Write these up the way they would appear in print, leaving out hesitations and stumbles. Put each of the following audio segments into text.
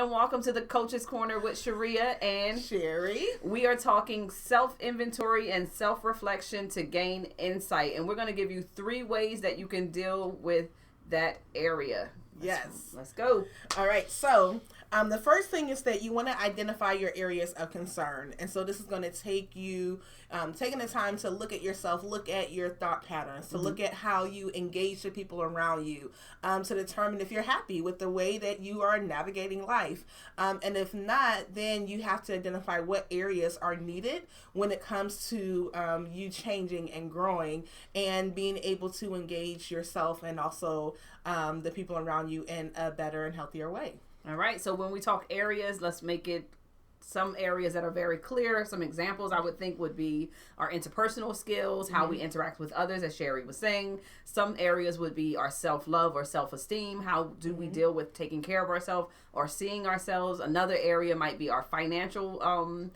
and welcome to the Coach's Corner with Sharea and Sherry. We are talking self-inventory and self-reflection to gain insight. And we're going to give you 3 ways that you can deal with that area. Let's go. All right. So the first thing is that you want to identify your areas of concern. And so this is going to take you taking the time to look at yourself, look at your thought patterns, to look at how you engage the people around you, to determine if you're happy with the way that you are navigating life. And if not, then you have to identify what areas are needed when it comes to you changing and growing and being able to engage yourself and also the people around you in a better and healthier way. All right. So when we talk areas, let's make it some areas that are very clear. Some examples I would think would be our interpersonal skills, how we interact with others, as Sherry was saying. Some areas would be our self-love or self-esteem. How do we deal with taking care of ourselves or seeing ourselves? Another area might be our financial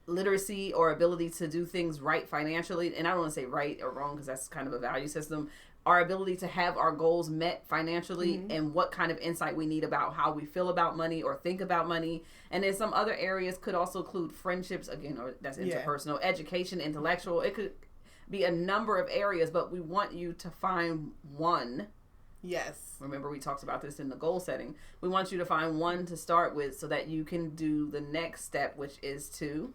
literacy or ability to do things right financially. And I don't want to say right or wrong because that's kind of a value system. Our ability to have our goals met financially and what kind of insight we need about how we feel about money or think about money. And then some other areas could also include friendships, again, or that's interpersonal, education, intellectual. It could be a number of areas, but we want you to find one. Yes. Remember, we talked about this in the goal setting. We want you to find one to start with so that you can do the next step, which is to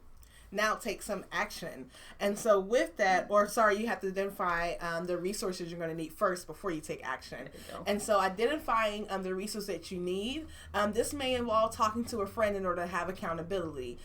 now take some action. And so with that, you have to identify the resources you're going to need first before you take action. And so identifying the resources that you need, this may involve talking to a friend in order to have accountability.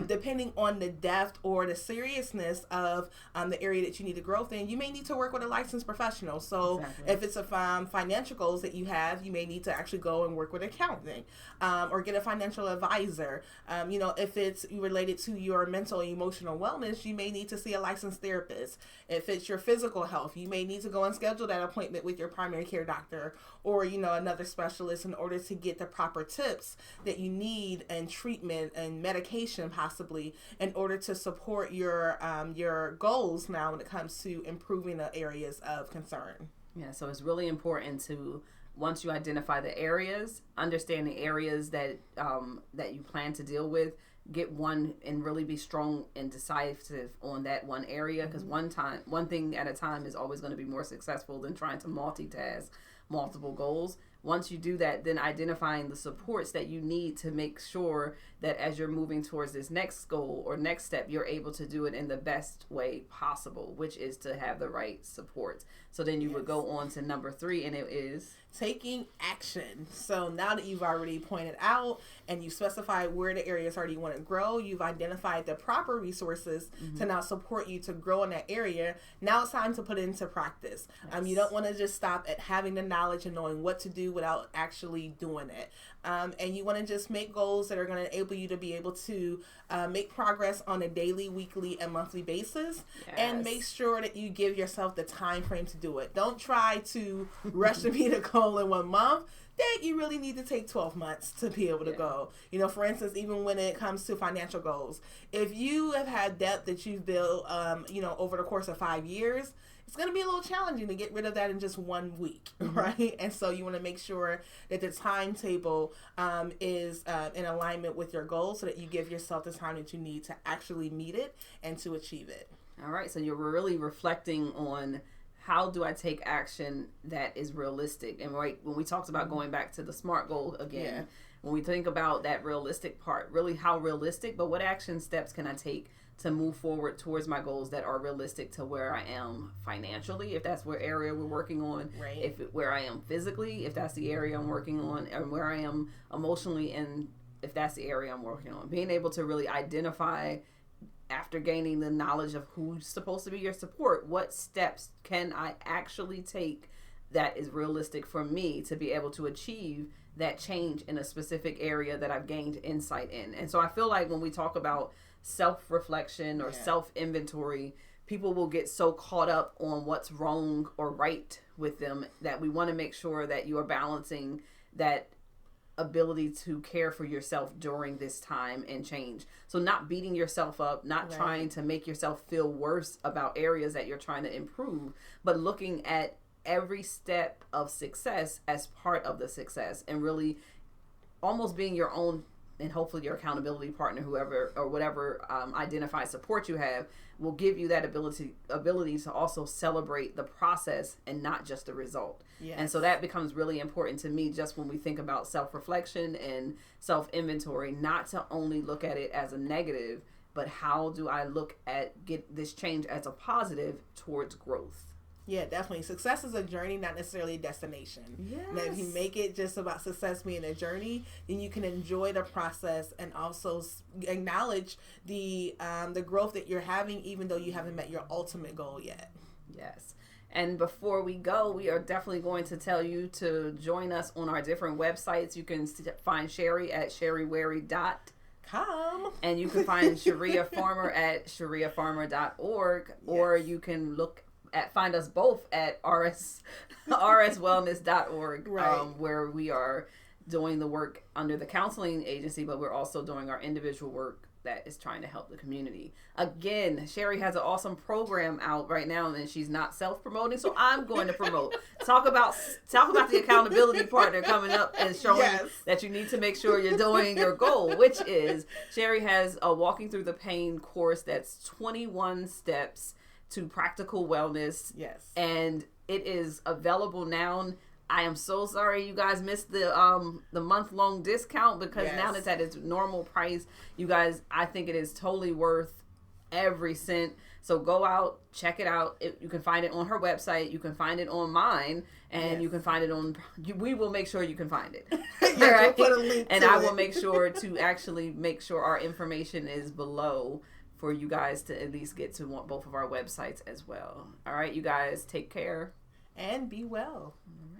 Depending on the depth or the seriousness of the area that you need to grow in, you may need to work with a licensed professional. So if it's a financial goals that you have, you may need to actually go and work with an accountant or get a financial advisor. If it's related to your mental and emotional wellness, you may need to see a licensed therapist. If it's your physical health, you may need to go and schedule that appointment with your primary care doctor or another specialist in order to get the proper tips that you need and treatment and medication possibly in order to support your goals now when it comes to improving the areas of concern. Yeah, so it's really important to, once you identify the areas, understand the areas that you plan to deal with, get one and really be strong and decisive on that one area, because one thing at a time is always going to be more successful than trying to multitask multiple goals. Once you do that, then identifying the supports that you need to make sure that as you're moving towards this next goal or next step, you're able to do it in the best way possible, which is to have the right support. So then you would go on to number 3, and it is taking action. So now that you've already pointed out and you specified where the areas are you want to grow, you've identified the proper resources to now support you to grow in that area. Now it's time to put it into practice. You don't want to just stop at having the knowledge and knowing what to do without actually doing it. And you want to just make goals that are going to enable you to be able to make progress on a daily, weekly, and monthly basis. And make sure that you give yourself the time frame to do it. Don't try to rush to meet a goal in 1 month. That you really need to take 12 months to be able to go. For instance, even when it comes to financial goals, if you have had debt that you've built, over the course of 5 years, it's going to be a little challenging to get rid of that in just 1 week, right? And so you want to make sure that the timetable is in alignment with your goals so that you give yourself the time that you need to actually meet it and to achieve it. All right. So you're really reflecting on how do I take action that is realistic? And when we talked about going back to the SMART goal again, when we think about that realistic part, really how realistic, but what action steps can I take to move forward towards my goals that are realistic to where I am financially, if that's where area we're working on, where I am physically, if that's the area I'm working on, and where I am emotionally, and if that's the area I'm working on. Being able to really identify, after gaining the knowledge of who's supposed to be your support, what steps can I actually take that is realistic for me to be able to achieve that change in a specific area that I've gained insight in. And so I feel like when we talk about self-reflection or self-inventory, people will get so caught up on what's wrong or right with them that we want to make sure that you are balancing that ability to care for yourself during this time and change. So not beating yourself up, not trying to make yourself feel worse about areas that you're trying to improve, but looking at every step of success as part of the success and really almost being your own, and hopefully your accountability partner, whoever or whatever identified support you have, will give you that ability to also celebrate the process and not just the result. Yes. And so that becomes really important to me, just when we think about self-reflection and self-inventory, not to only look at it as a negative, but how do I get this change as a positive towards growth. Yeah, definitely. Success is a journey, not necessarily a destination. Yes. Now, if you make it just about success being a journey, then you can enjoy the process and also acknowledge the growth that you're having, even though you haven't met your ultimate goal yet. Yes. And before we go, we are definitely going to tell you to join us on our different websites. You can find Sherry at sherrywary.com. And you can find Sharea Farmer at shareafarmer.org, or you can find us both at rswellness.org, right. Where we are doing the work under the counseling agency, but we're also doing our individual work that is trying to help the community. Again, Sherry has an awesome program out right now, and she's not self-promoting, so I'm going to promote. Talk about the accountability partner coming up and showing that you need to make sure you're doing your goal, which is Sherry has a Walking Through the Pain course that's 21 steps to practical wellness. Yes. And it is available now. I am so sorry you guys missed the month-long discount, because now it's at its normal price. You guys, I think it is totally worth every cent. So go out, check it out. You can find it on her website. You can find it on mine, and you can find it on. We will make sure you can find it. Right? We'll put a link and to I it. will make sure to actually make sure our information is below, for you guys to at least get to both of our websites as well. All right, you guys, take care. And be well. All right.